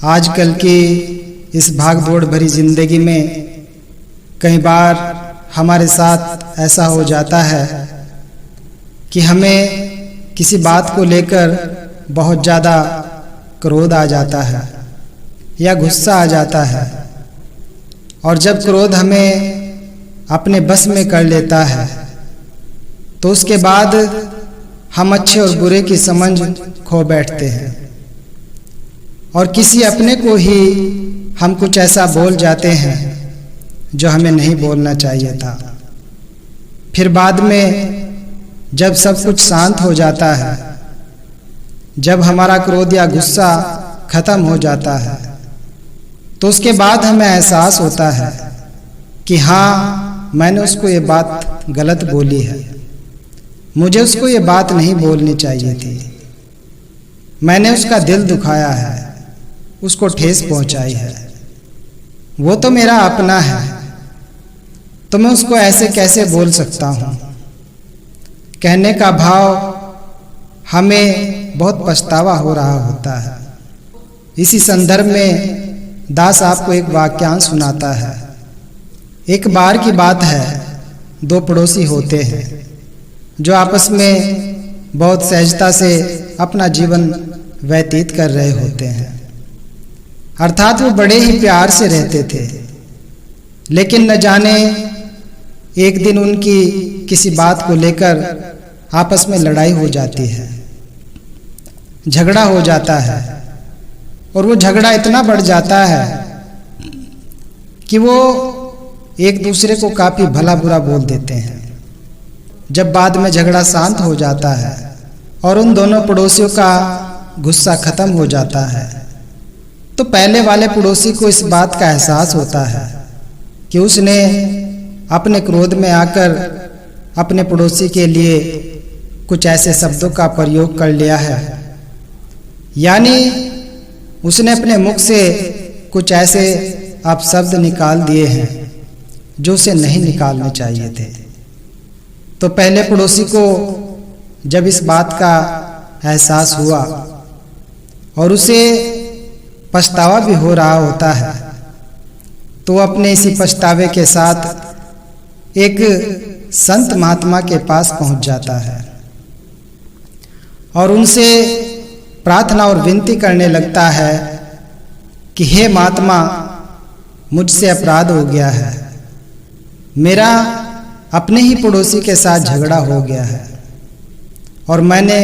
आजकल की इस भाग दौड़ भरी ज़िंदगी में कई बार हमारे साथ ऐसा हो जाता है कि हमें किसी बात को लेकर बहुत ज़्यादा क्रोध आ जाता है या गुस्सा आ जाता है। और जब क्रोध हमें अपने बस में कर लेता है तो उसके बाद हम अच्छे और बुरे की समझ खो बैठते हैं और किसी अपने को ही हम कुछ ऐसा बोल जाते हैं जो हमें नहीं बोलना चाहिए था। फिर बाद में जब सब कुछ शांत हो जाता है, जब हमारा क्रोध या गुस्सा खत्म हो जाता है, तो उसके बाद हमें एहसास होता है कि हाँ, मैंने उसको ये बात गलत बोली है, मुझे उसको ये बात नहीं बोलनी चाहिए थी, मैंने उसका दिल दुखाया है, उसको ठेस पहुंचाई है। वो तो मेरा अपना है, तो मैं उसको ऐसे कैसे बोल सकता हूँ। कहने का भाव हमें बहुत पछतावा हो रहा होता है। इसी संदर्भ में दास आपको एक वाक्यांश सुनाता है। एक बार की बात है, दो पड़ोसी होते हैं जो आपस में बहुत सहजता से अपना जीवन व्यतीत कर रहे होते हैं। अर्थात वो बड़े ही प्यार से रहते थे, लेकिन न जाने एक दिन उनकी किसी बात को लेकर आपस में लड़ाई हो जाती है, झगड़ा हो जाता है। और वो झगड़ा इतना बढ़ जाता है कि वो एक दूसरे को काफ़ी भला बुरा बोल देते हैं। जब बाद में झगड़ा शांत हो जाता है और उन दोनों पड़ोसियों का गुस्सा खत्म हो जाता है, तो पहले वाले पड़ोसी को इस बात का एहसास होता है कि उसने अपने क्रोध में आकर अपने पड़ोसी के लिए कुछ ऐसे शब्दों का प्रयोग कर लिया है, यानी उसने अपने मुख से कुछ ऐसे अपशब्द निकाल दिए हैं जो उसे नहीं निकालने चाहिए थे। तो पहले पड़ोसी को जब इस बात का एहसास हुआ और उसे पछतावा भी हो रहा होता है, तो अपने इसी पछतावे के साथ एक संत महात्मा के पास पहुंच जाता है और उनसे प्रार्थना और विनती करने लगता है कि हे महात्मा, मुझसे अपराध हो गया है, मेरा अपने ही पड़ोसी के साथ झगड़ा हो गया है और मैंने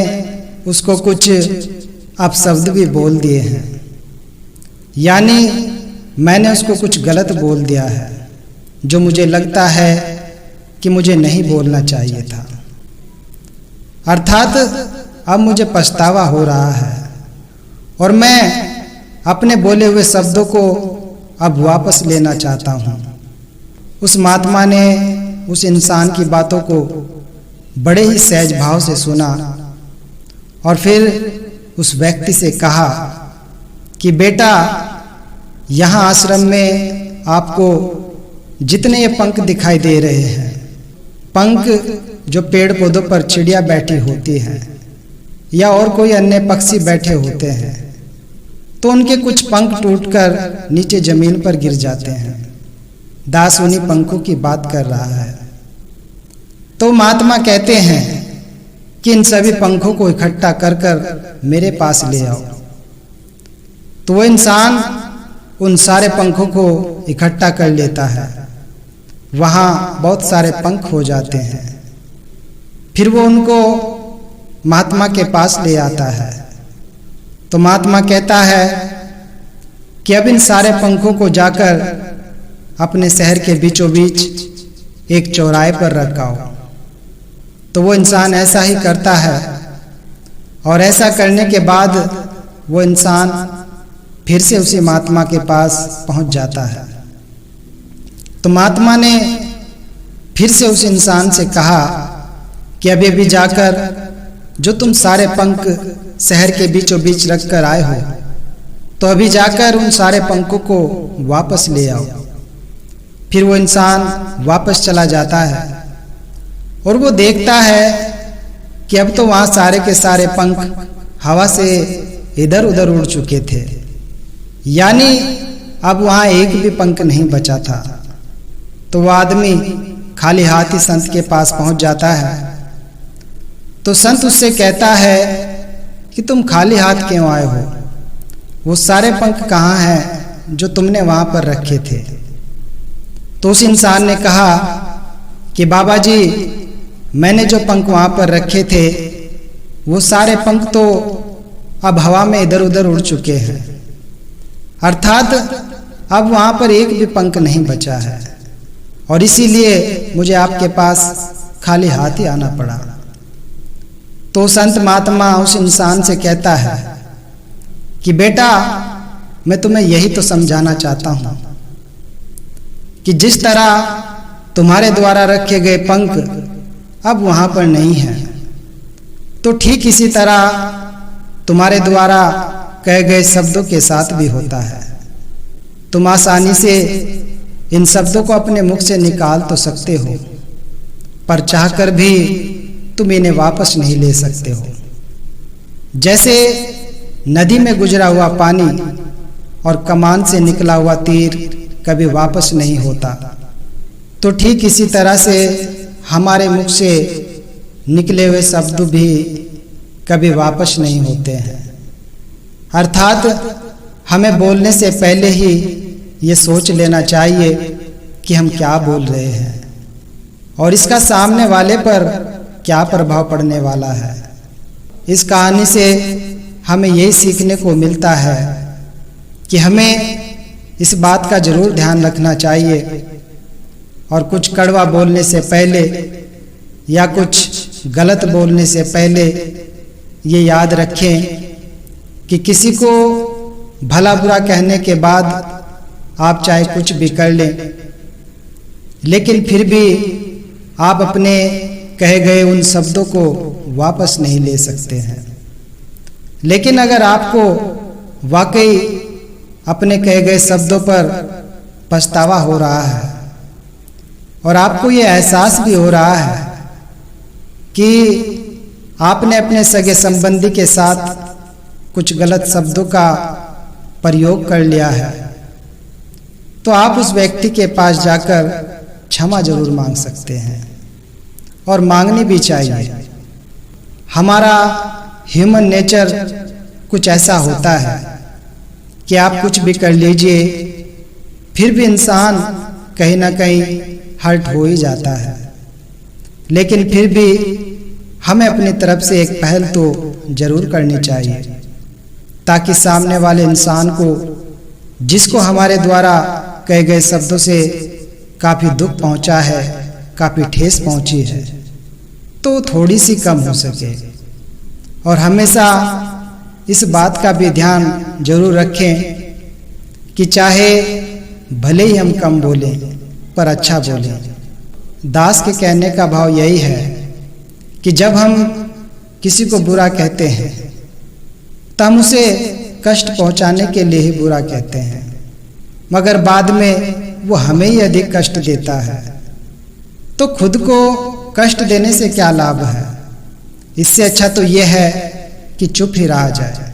उसको कुछ अपशब्द भी बोल दिए हैं, यानी मैंने उसको कुछ गलत बोल दिया है जो मुझे लगता है कि मुझे नहीं बोलना चाहिए था। अर्थात अब मुझे पछतावा हो रहा है और मैं अपने बोले हुए शब्दों को अब वापस लेना चाहता हूँ। उस महात्मा ने उस इंसान की बातों को बड़े ही सहज भाव से सुना और फिर उस व्यक्ति से कहा कि बेटा, यहाँ आश्रम में आपको जितने ये पंख दिखाई दे रहे हैं, पंख जो पेड़ पौधों पर चिड़िया बैठी होती हैं या और कोई अन्य पक्षी बैठे होते हैं, तो उनके कुछ पंख टूटकर नीचे जमीन पर गिर जाते हैं। दास उन्हीं पंखों की बात कर रहा है। तो महात्मा कहते हैं कि इन सभी पंखों को इकट्ठा कर कर मेरे पास ले आओ। तो वो इंसान उन सारे पंखों को इकट्ठा कर लेता है। वहाँ बहुत सारे पंख हो जाते हैं। फिर वो उनको महात्मा के पास ले आता है। तो महात्मा कहता है कि अब इन सारे पंखों को जाकर अपने शहर के बीचों बीच एक चौराहे पर रखाओ। तो वो इंसान ऐसा ही करता है और ऐसा करने के बाद वो इंसान फिर से उसी महात्मा के पास पहुंच जाता है। तो महात्मा ने फिर से उस इंसान से कहा कि अभी भी जाकर जो तुम सारे पंख शहर के बीचों बीच रख कर आए हो, तो अभी जाकर उन सारे पंखों को वापस ले आओ। फिर वो इंसान वापस चला जाता है और वो देखता है कि अब तो वहाँ सारे के सारे पंख हवा से इधर उधर उड़ चुके थे, यानी अब वहां एक भी पंख नहीं बचा था। तो वह आदमी खाली हाथ ही संत के पास पहुंच जाता है। तो संत उससे कहता है कि तुम खाली हाथ क्यों आए हो? वो सारे पंख कहाँ हैं जो तुमने वहां पर रखे थे? तो उस इंसान ने कहा कि बाबा जी, मैंने जो पंख वहां पर रखे थे वो सारे पंख तो अब हवा में इधर उधर उड़ चुके हैं, अर्थात अब वहां पर एक भी पंख नहीं बचा है, और इसीलिए मुझे आपके पास खाली हाथ ही आना पड़ा। तो संत महात्मा उस इंसान से कहता है कि बेटा, मैं तुम्हें यही तो समझाना चाहता हूं कि जिस तरह तुम्हारे द्वारा रखे गए पंख अब वहां पर नहीं है, तो ठीक इसी तरह तुम्हारे द्वारा कहे गए शब्दों के साथ भी होता है। तुम आसानी से इन शब्दों को अपने मुख से निकाल तो सकते हो, पर चाहकर भी तुम इन्हें वापस नहीं ले सकते हो। जैसे नदी में गुजरा हुआ पानी और कमान से निकला हुआ तीर कभी वापस नहीं होता, तो ठीक इसी तरह से हमारे मुख से निकले हुए शब्द भी कभी वापस नहीं होते हैं। अर्थात हमें बोलने से पहले ही ये सोच लेना चाहिए कि हम क्या बोल रहे हैं और इसका सामने वाले पर क्या प्रभाव पड़ने वाला है। इस कहानी से हमें यही सीखने को मिलता है कि हमें इस बात का जरूर ध्यान रखना चाहिए और कुछ कड़वा बोलने से पहले या कुछ गलत बोलने से पहले ये याद रखें कि किसी को भला बुरा कहने के बाद आप चाहे कुछ भी कर लें, लेकिन फिर भी आप अपने कहे गए उन शब्दों को वापस नहीं ले सकते हैं। लेकिन अगर आपको वाकई अपने कहे गए शब्दों पर पछतावा हो रहा है और आपको ये एहसास भी हो रहा है कि आपने अपने सगे संबंधी के साथ कुछ गलत शब्दों का प्रयोग कर लिया है, तो आप उस व्यक्ति के पास जाकर क्षमा जरूर मांग सकते हैं और मांगनी भी चाहिए। हमारा ह्यूमन नेचर कुछ ऐसा होता है कि आप कुछ भी कर लीजिए, फिर भी इंसान कहीं ना कहीं हर्ट हो ही जाता है। लेकिन फिर भी हमें अपनी तरफ से एक पहल तो जरूर करनी चाहिए, ताकि सामने वाले इंसान को, जिसको हमारे द्वारा कहे गए शब्दों से काफ़ी दुख पहुंचा है, काफ़ी ठेस पहुंची है, तो थोड़ी सी कम हो सके। और हमेशा इस बात का भी ध्यान जरूर रखें कि चाहे भले ही हम कम बोलें पर अच्छा बोलें। दास के कहने का भाव यही है कि जब हम किसी को बुरा कहते हैं तो हम उसे कष्ट पहुंचाने के लिए ही बुरा कहते हैं, मगर बाद में वो हमें ही अधिक कष्ट देता है। तो खुद को कष्ट देने से क्या लाभ है? इससे अच्छा तो ये है कि चुप ही रहा जाए।